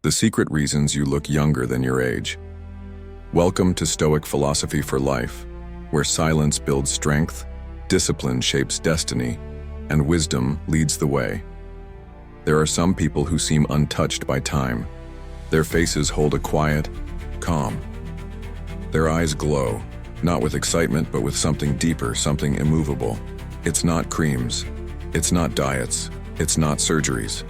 The secret reasons you look younger than your age. Welcome to Stoic Philosophy for Life, where silence builds strength, discipline shapes destiny, and wisdom leads the way. There are some people who seem untouched by time. Their faces hold a quiet, calm. Their eyes glow, not with excitement but with something deeper, something immovable. It's not creams, it's not diets, it's not surgeries.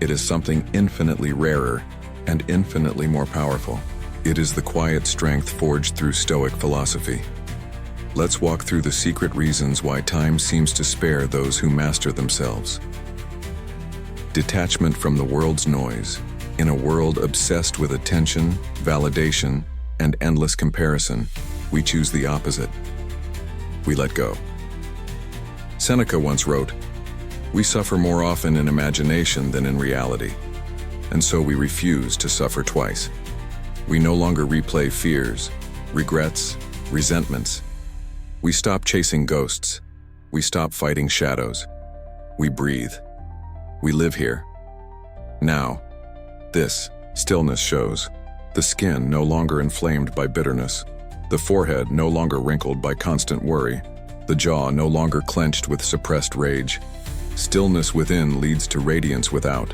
It is something infinitely rarer and infinitely more powerful. It is the quiet strength forged through Stoic philosophy. Let's walk through the secret reasons why time seems to spare those who master themselves. Detachment from the world's noise. In a world obsessed with attention, validation, and endless comparison, we choose the opposite. We let go. Seneca once wrote, "We suffer more often in imagination than in reality, and so we refuse to suffer twice." We no longer replay fears, regrets, resentments. We stop chasing ghosts. We stop fighting shadows. We breathe. We live here. Now, this stillness shows. The skin no longer inflamed by bitterness. The forehead no longer wrinkled by constant worry. The jaw no longer clenched with suppressed rage. Stillness within leads to radiance without.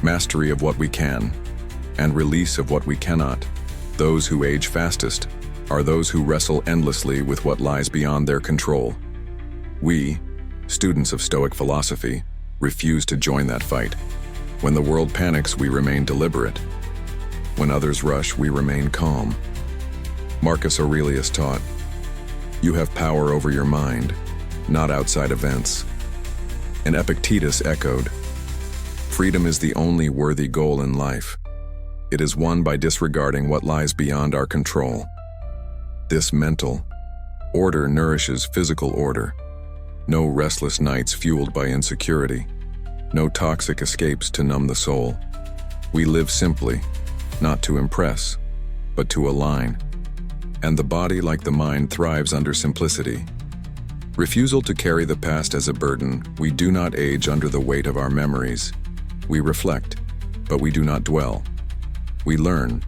Mastery of what we can, and release of what we cannot. Those who age fastest are those who wrestle endlessly with what lies beyond their control. We, students of Stoic philosophy, refuse to join that fight. When the world panics, we remain deliberate. When others rush, we remain calm. Marcus Aurelius taught, "You have power over your mind, not outside events." And Epictetus echoed, "Freedom is the only worthy goal in life. It is won by disregarding what lies beyond our control." This mental order nourishes physical order. No restless nights fueled by insecurity. No toxic escapes to numb the soul. We live simply, not to impress, but to align. And the body, like the mind, thrives under simplicity. Refusal to carry the past as a burden. We do not age under the weight of our memories. We reflect, but we do not dwell. We learn,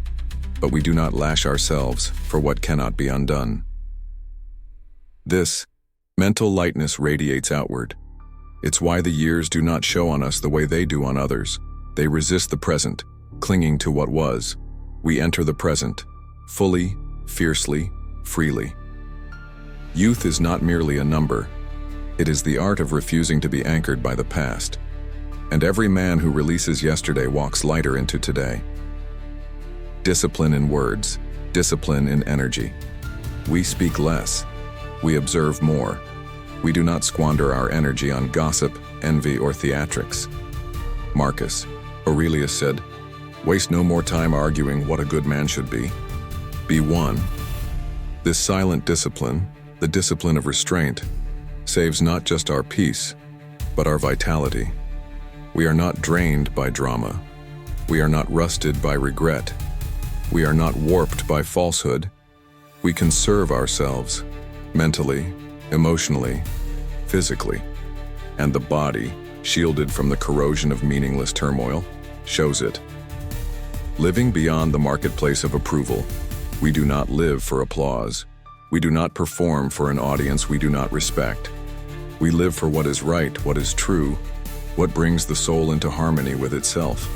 but we do not lash ourselves for what cannot be undone. This mental lightness radiates outward. It's why the years do not show on us the way they do on others. They resist the present, clinging to what was. We enter the present, fully, fiercely, freely. Youth is not merely a number. It is the art of refusing to be anchored by the past. And every man who releases yesterday walks lighter into today. Discipline in words, discipline in energy. We speak less. We observe more. We do not squander our energy on gossip, envy, or theatrics. Marcus Aurelius said, "Waste no more time arguing what a good man should be. Be one." This silent discipline, the discipline of restraint, saves not just our peace, but our vitality. We are not drained by drama. We are not rusted by regret. We are not warped by falsehood. We can serve ourselves, mentally, emotionally, physically. And the body, shielded from the corrosion of meaningless turmoil, shows it. Living beyond the marketplace of approval, we do not live for applause. We do not perform for an audience we do not respect. We live for what is right, what is true, what brings the soul into harmony with itself.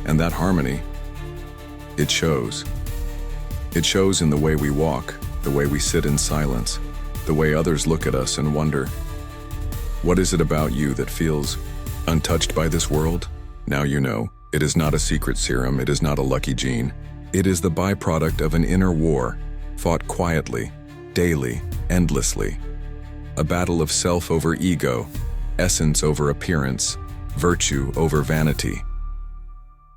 And that harmony, it shows. It shows in the way we walk, the way we sit in silence, the way others look at us and wonder, what is it about you that feels untouched by this world? Now you know. It is not a secret serum, it is not a lucky gene. It is the byproduct of an inner war, fought quietly, daily, endlessly. A battle of self over ego, essence over appearance, virtue over vanity.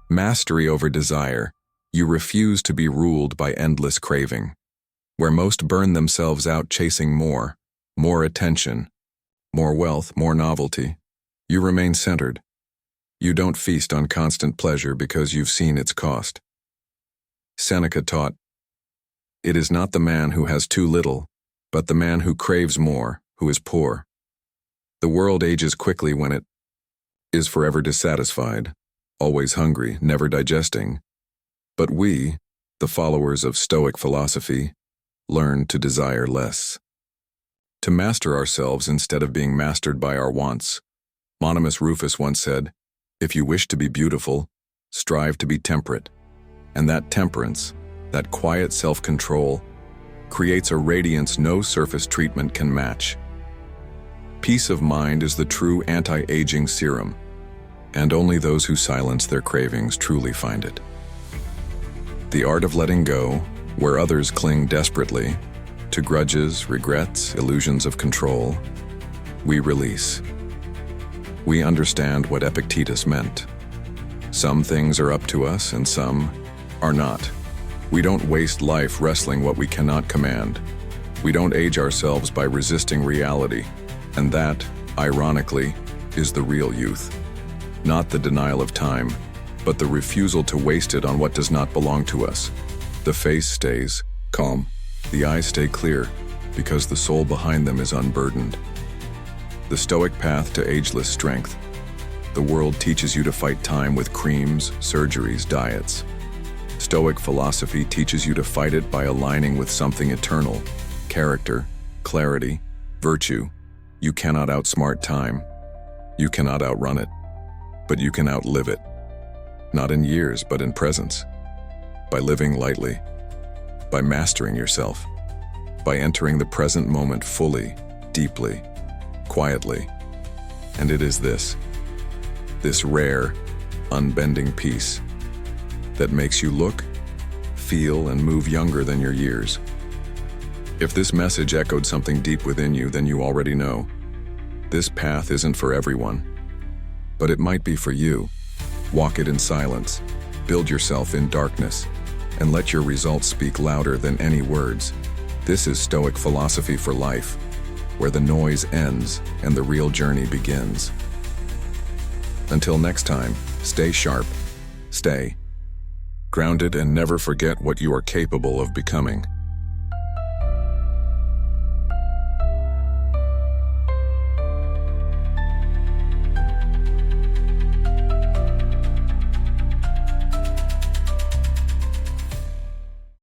Mastery over desire. You refuse to be ruled by endless craving. Where most burn themselves out chasing more attention, more wealth, more novelty, you remain centered. You don't feast on constant pleasure because you've seen its cost. Seneca taught, "It is not the man who has too little, but the man who craves more, who is poor." The world ages quickly when it is forever dissatisfied, always hungry, never digesting. But we, the followers of Stoic philosophy, learn to desire less. To master ourselves instead of being mastered by our wants. Monimus Rufus once said, "If you wish to be beautiful, strive to be temperate." And that temperance, that quiet self-control, creates a radiance no surface treatment can match. Peace of mind is the true anti-aging serum, and only those who silence their cravings truly find it. The art of letting go, where others cling desperately, to grudges, regrets, illusions of control, we release. We understand what Epictetus meant. Some things are up to us and some are not. We don't waste life wrestling what we cannot command. We don't age ourselves by resisting reality, and that, ironically, is the real youth. Not the denial of time, but the refusal to waste it on what does not belong to us. The face stays calm, the eyes stay clear, because the soul behind them is unburdened. The Stoic path to ageless strength. The world teaches you to fight time with creams, surgeries, diets. Stoic philosophy teaches you to fight it by aligning with something eternal, character, clarity, virtue. You cannot outsmart time. You cannot outrun it, but you can outlive it. Not in years, but in presence. By living lightly, by mastering yourself, by entering the present moment fully, deeply, quietly. And it is this rare, unbending peace that makes you look, feel, and move younger than your years. If this message echoed something deep within you, then you already know. This path isn't for everyone, but it might be for you. Walk it in silence, build yourself in darkness, and let your results speak louder than any words. This is Stoic philosophy for life, where the noise ends and the real journey begins. Until next time, stay sharp, stay grounded, and never forget what you are capable of becoming.